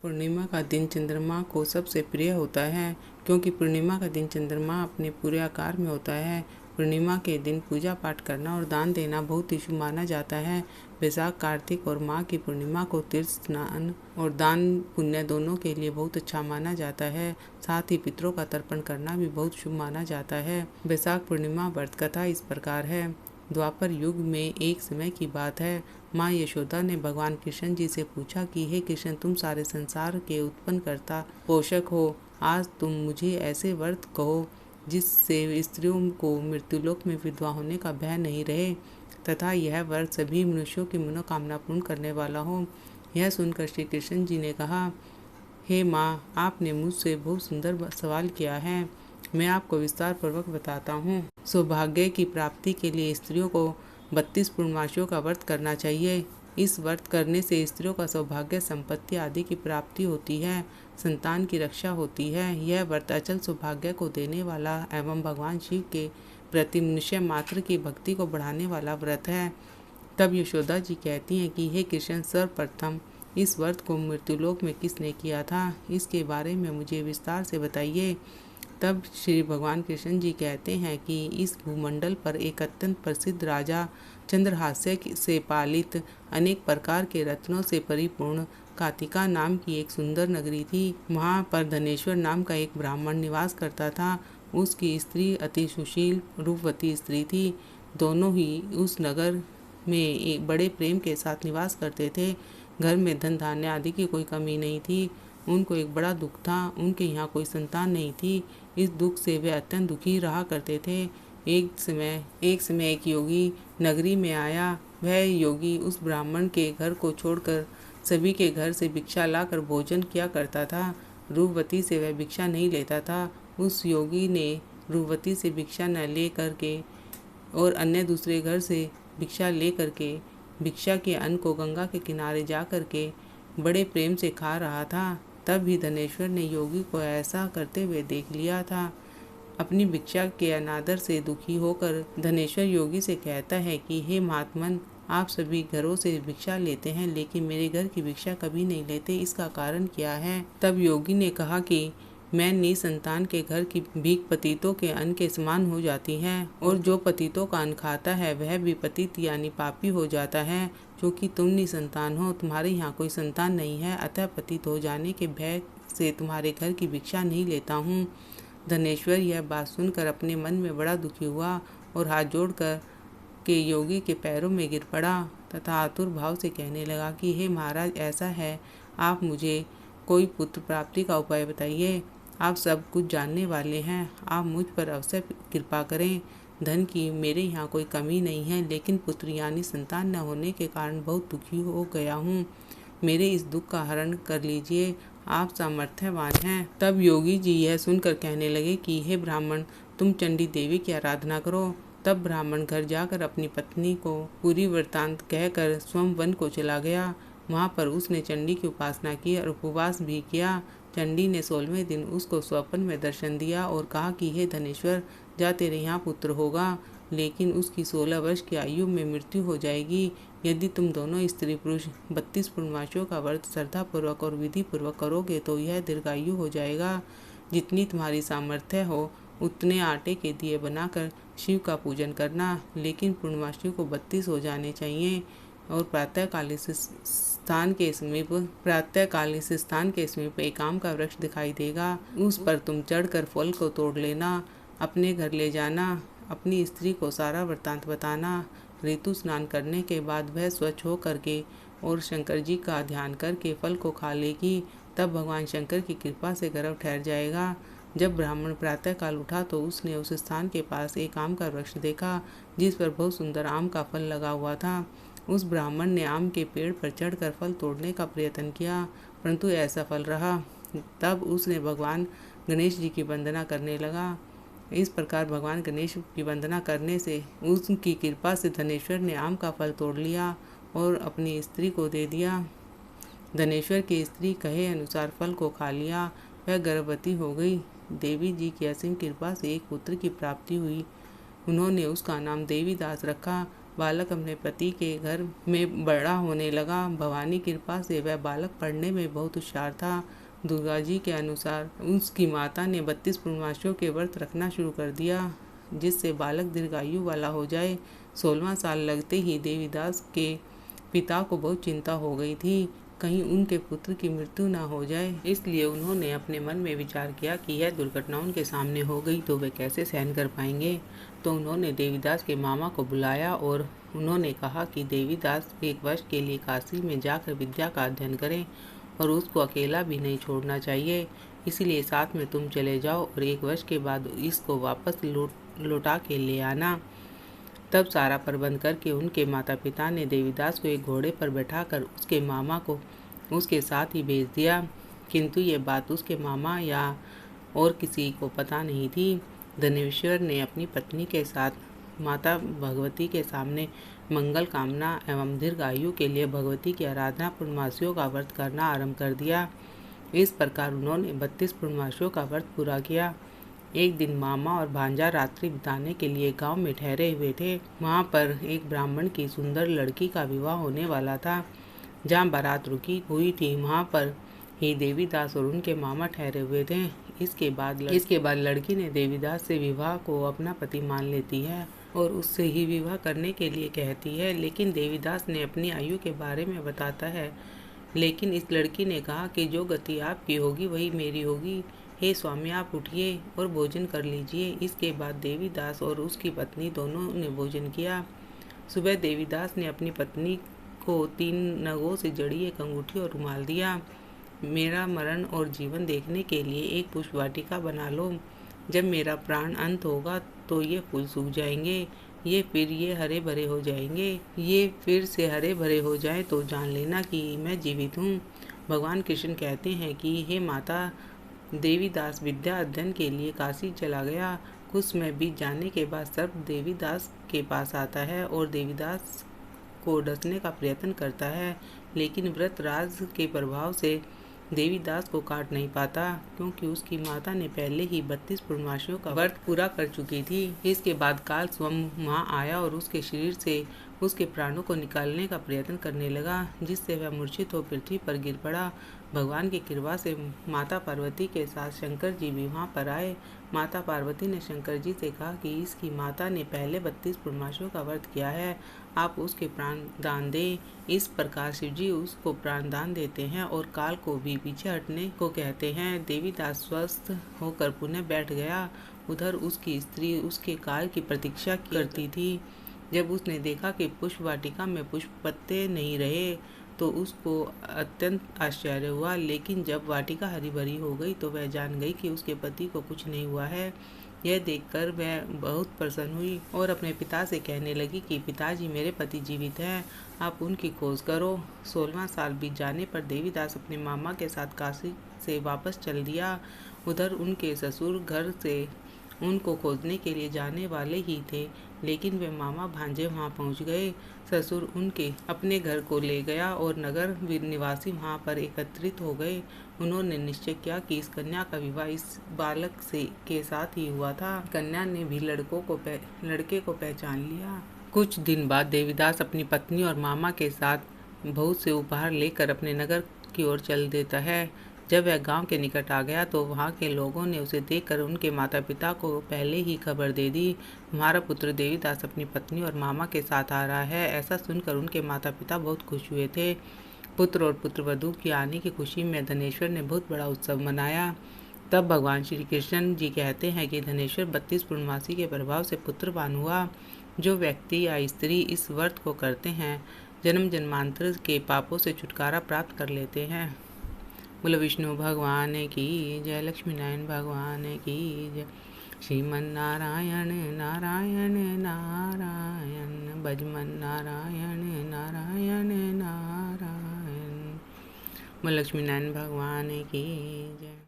पूर्णिमा का दिन चंद्रमा को सबसे प्रिय होता है, क्योंकि पूर्णिमा का दिन चंद्रमा अपने पूरे आकार में होता है। पूर्णिमा के दिन पूजा पाठ करना और दान देना बहुत ही शुभ माना जाता है। वैशाख, कार्तिक और माघ की पूर्णिमा को तीर्थ स्नान और दान पुण्य दोनों के लिए बहुत अच्छा माना जाता है। साथ ही पितरों का तर्पण करना भी बहुत शुभ माना जाता है। वैशाख पूर्णिमा व्रत कथा इस प्रकार है। द्वापर युग में एक समय की बात है। माँ यशोदा ने भगवान कृष्ण जी से पूछा कि हे कृष्ण, तुम सारे संसार के उत्पन्न करता पोषक हो। आज तुम मुझे ऐसे व्रत कहो जिससे स्त्रियों को मृत्युलोक में विधवा होने का भय नहीं रहे, तथा यह व्रत सभी मनुष्यों की मनोकामना पूर्ण करने वाला हो। यह सुनकर श्री कृष्ण जी ने कहा, हे माँ, आपने मुझसे बहुत सुंदर सवाल किया है। मैं आपको विस्तार पूर्वक बताता हूँ। सौभाग्य की प्राप्ति के लिए स्त्रियों को 32 पूर्णमासियों का व्रत करना चाहिए। इस व्रत करने से स्त्रियों का सौभाग्य, संपत्ति आदि की प्राप्ति होती है, संतान की रक्षा होती है। यह व्रत अचल सौभाग्य को देने वाला एवं भगवान शिव के प्रति मनुष्य मात्र की भक्ति को बढ़ाने वाला व्रत है। तब यशोदा जी कहती हैं कि हे कृष्ण, सर्वप्रथम इस व्रत को मृत्युलोक में किसने किया था, इसके बारे में मुझे विस्तार से बताइए। तब श्री भगवान कृष्ण जी कहते हैं कि इस भूमंडल पर एक अत्यंत प्रसिद्ध राजा, चंद्रहास्य से पालित, अनेक प्रकार के रत्नों से परिपूर्ण कातिका नाम की एक सुंदर नगरी थी। वहाँ पर धनेश्वर नाम का एक ब्राह्मण निवास करता था। उसकी स्त्री अति सुशील रूपवती स्त्री थी। दोनों ही उस नगर में एक बड़े प्रेम के साथ निवास करते थे। घर में धन धान्य आदि की कोई कमी नहीं थी। उनको एक बड़ा दुख था, उनके यहाँ कोई संतान नहीं थी। इस दुख से वे अत्यंत दुखी रहा करते थे। एक समय एक योगी नगरी में आया। वह योगी उस ब्राह्मण के घर को छोड़कर सभी के घर से भिक्षा लाकर भोजन किया करता था। रूपवती से वह भिक्षा नहीं लेता था। उस योगी ने रूपवती से भिक्षा न ले करके और अन्य दूसरे घर से भिक्षा ले करके भिक्षा के अन्न को गंगा के किनारे जा करके बड़े प्रेम से खा रहा था। तब भी धनेश्वर ने योगी को ऐसा करते हुए देख लिया था। अपनी भिक्षा के अनादर से दुखी होकर धनेश्वर योगी से कहता है कि हे महात्मन, आप सभी घरों से भिक्षा लेते हैं, लेकिन मेरे घर की भिक्षा कभी नहीं लेते, इसका कारण क्या है? तब योगी ने कहा कि मैं निसंतान के घर की भीख पतितों के अन्न के समान हो जाती है, और जो पतितों का अन्न खाता है वह भी पतित यानी पापी हो जाता है। क्योंकि तुम निसंतान हो, तुम्हारे यहाँ कोई संतान नहीं है, अतः पतित हो जाने के भय से तुम्हारे घर की भिक्षा नहीं लेता हूँ। धनेश्वर यह बात सुनकर अपने मन में बड़ा दुखी हुआ और हाथ जोड़कर के योगी के पैरों में गिर पड़ा तथा आतुर भाव से कहने लगा कि हे महाराज, ऐसा है, आप मुझे कोई पुत्र प्राप्ति का उपाय बताइए। आप सब कुछ जानने वाले हैं, आप मुझ पर अवश्य कृपा करें। धन की मेरे यहाँ कोई कमी नहीं है, लेकिन पुत्र यानी संतान न होने के कारण बहुत दुखी हो गया हूँ। मेरे इस दुख का हरण कर लीजिए, आप सामर्थ्यवान हैं। तब योगी जी यह सुनकर कहने लगे कि हे ब्राह्मण, तुम चंडी देवी की आराधना करो। तब ब्राह्मण घर जाकर अपनी पत्नी को पूरी वृत्तांत कहकर स्वयं वन को चला गया। वहाँ पर उसने चंडी की उपासना की और उपवास भी किया। चंडी ने 16वें दिन उसको स्वप्न में दर्शन दिया और कहा कि हे धनेश्वर, जा, तेरे यहाँ पुत्र होगा, लेकिन उसकी 16 वर्ष की आयु में मृत्यु हो जाएगी। यदि तुम दोनों स्त्री पुरुष 32 पूर्णमासियों का व्रत श्रद्धापूर्वक और विधि पूर्वक करोगे तो यह दीर्घायु हो जाएगा। जितनी तुम्हारी सामर्थ्य हो उतने आटे के दिए बनाकर शिव का पूजन करना, लेकिन पूर्णमासियों को 32 हो जाने चाहिए। और प्रातःकाल इस स्थान के समीप एक आम का वृक्ष दिखाई देगा। उस पर तुम चढ़कर फल को तोड़ लेना, अपने घर ले जाना, अपनी स्त्री को सारा वृत्तांत बताना। ऋतु स्नान करने के बाद वह स्वच्छ हो करके और शंकर जी का ध्यान करके फल को खा लेगी। तब भगवान शंकर की कृपा से गर्भ ठहर जाएगा। जब ब्राह्मण प्रातःकाल उठा तो उसने उस स्थान के पास एक आम का वृक्ष देखा, जिस पर बहुत सुंदर आम का फल लगा हुआ था। उस ब्राह्मण ने आम के पेड़ पर चढ़कर फल तोड़ने का प्रयत्न किया, परंतु असफल रहा। तब उसने भगवान गणेश जी की वंदना करने लगा। इस प्रकार भगवान गणेश की वंदना करने से उनकी कृपा से धनेश्वर ने आम का फल तोड़ लिया और अपनी स्त्री को दे दिया। धनेश्वर की स्त्री कहे अनुसार फल को खा लिया। वह गर्भवती हो गई। देवी जी की असीम कृपा से एक पुत्र की प्राप्ति हुई। उन्होंने उसका नाम देवीदास रखा। बालक अपने पति के घर में बड़ा होने लगा। भवानी कृपा से वह बालक पढ़ने में बहुत होशियार था। दुर्गा जी के अनुसार उसकी माता ने 32 पूर्णमासियों के व्रत रखना शुरू कर दिया, जिससे बालक दीर्घायु वाला हो जाए। 16वां साल लगते ही देवीदास के पिता को बहुत चिंता हो गई थी, कहीं उनके पुत्र की मृत्यु ना हो जाए। इसलिए उन्होंने अपने मन में विचार किया कि यह दुर्घटना उनके सामने हो गई तो वे कैसे सहन कर पाएंगे। तो उन्होंने देवीदास के मामा को बुलाया और उन्होंने कहा कि देवीदास 1 वर्ष के लिए काशी में जाकर विद्या का अध्ययन करें और उसको अकेला भी नहीं छोड़ना चाहिए। इसलिए साथ में तुम चले जाओ और 1 वर्ष के बाद इसको वापस लौटा के ले आना। तब सारा प्रबंध करके उनके माता पिता ने देवीदास को एक घोड़े पर बैठाकर उसके मामा को उसके साथ ही भेज दिया। किंतु ये बात उसके मामा या और किसी को पता नहीं थी। धनेश्वर ने अपनी पत्नी के साथ माता भगवती के सामने मंगल कामना एवं दीर्घायु के लिए भगवती की आराधना पूर्णमासियों का व्रत करना आरंभ कर दिया। इस प्रकार उन्होंने 32 पूर्णमासियों का व्रत पूरा किया। एक दिन मामा और भांजा रात्रि बिताने के लिए गांव में ठहरे हुए थे। वहां पर एक ब्राह्मण की सुंदर लड़की का विवाह होने वाला था। जहां बारात रुकी हुई थी वहां पर ही देवीदास और उनके मामा ठहरे हुए थे। इसके बाद लड़की ने देवीदास से विवाह को अपना पति मान लेती है और उससे ही विवाह करने के लिए कहती है। लेकिन देवीदास ने अपनी आयु के बारे में बताता है। लेकिन इस लड़की ने कहा कि जो गति आपकी होगी वही मेरी होगी। हे स्वामी, आप उठिए और भोजन कर लीजिए। इसके बाद देवीदास और उसकी पत्नी दोनों ने भोजन किया। सुबह देवीदास ने अपनी पत्नी को 3 नगों से जड़ी एक अंगूठी और रुमाल दिया। मेरा मरण और जीवन देखने के लिए एक पुष्प वाटिका बना लो। जब मेरा प्राण अंत होगा तो ये फूल सूख जाएंगे, ये हरे भरे हो जाएंगे। ये फिर से हरे भरे हो जाए तो जान लेना कि मैं जीवित हूँ। भगवान कृष्ण कहते हैं कि हे माता, देवीदास विद्या अध्ययन के लिए काशी चला गया। कुछ समय बीत जाने के बाद सर्प देवीदास के पास आता है और देवीदास को डसने का प्रयत्न करता है, लेकिन व्रतराज के प्रभाव से देवीदास को काट नहीं पाता, क्योंकि उसकी माता ने पहले ही 32 पूर्णमासियों का व्रत पूरा कर चुकी थी। इसके बाद काल स्वयं वहां आया और उसके शरीर से उसके प्राणों को निकालने का प्रयत्न करने लगा, जिससे वह मूर्छित हो पृथ्वी पर गिर पड़ा। भगवान की कृपा से माता पार्वती के साथ शंकर जी भी वहां पर आए। माता पार्वती ने शंकर जी से कहा कि इसकी माता ने पहले 32 पूर्णमासियों का व्रत किया है, आप उसके प्राण दान दें। इस प्रकार शिव जी उसको प्राण दान देते हैं और काल को भी पीछे हटने को कहते हैं। देवीदास स्वस्थ होकर पुनः बैठ गया। उधर उसकी स्त्री उसके काल की प्रतीक्षा करती थी। जब उसने देखा कि पुष्प वाटिका में पुष्प पत्ते नहीं रहे तो उसको अत्यंत आश्चर्य हुआ, लेकिन जब वाटिका हरी भरी हो गई तो वह जान गई कि उसके पति को कुछ नहीं हुआ है। यह देखकर वह बहुत प्रसन्न हुई और अपने पिता से कहने लगी कि पिताजी, मेरे पति जीवित हैं, आप उनकी खोज करो। 16वां साल बीत जाने पर देवीदास अपने मामा के साथ काशी से वापस चल दिया। उधर उनके ससुर घर से उनको खोजने के लिए जाने वाले ही थे, लेकिन वे मामा भांजे वहां पहुंच गए। ससुर उनके अपने घर को ले गया और नगर निवासी वहां पर एकत्रित हो गए। उन्होंने निश्चय किया कि इस कन्या का विवाह इस बालक के साथ ही हुआ था। कन्या ने भी लड़के को पहचान लिया। कुछ दिन बाद देवीदास अपनी पत्नी और मामा के साथ बहुत से उपहार लेकर अपने नगर की ओर चल देता है। जब वह गांव के निकट आ गया तो वहां के लोगों ने उसे देखकर उनके माता पिता को पहले ही खबर दे दी, तुम्हारा पुत्र देवीदास अपनी पत्नी और मामा के साथ आ रहा है। ऐसा सुनकर उनके माता पिता बहुत खुश हुए थे। पुत्र और पुत्रवधू की आने की खुशी में धनेश्वर ने बहुत बड़ा उत्सव मनाया। तब भगवान श्री कृष्ण जी कहते हैं कि धनेश्वर 32 पूर्णमासी के प्रभाव से पुत्रवान हुआ। जो व्यक्ति या स्त्री इस व्रत को करते हैं जन्म जन्मांतर के पापों से छुटकारा प्राप्त कर लेते हैं। बोलो विष्णु भगवान की जय, लक्ष्मी नारायण भगवान की जय। श्रीमन नारायण नारायण नारायण, भजमन नारायण नारायण नारायण। बोलो लक्ष्मी नारायण भगवान की जय।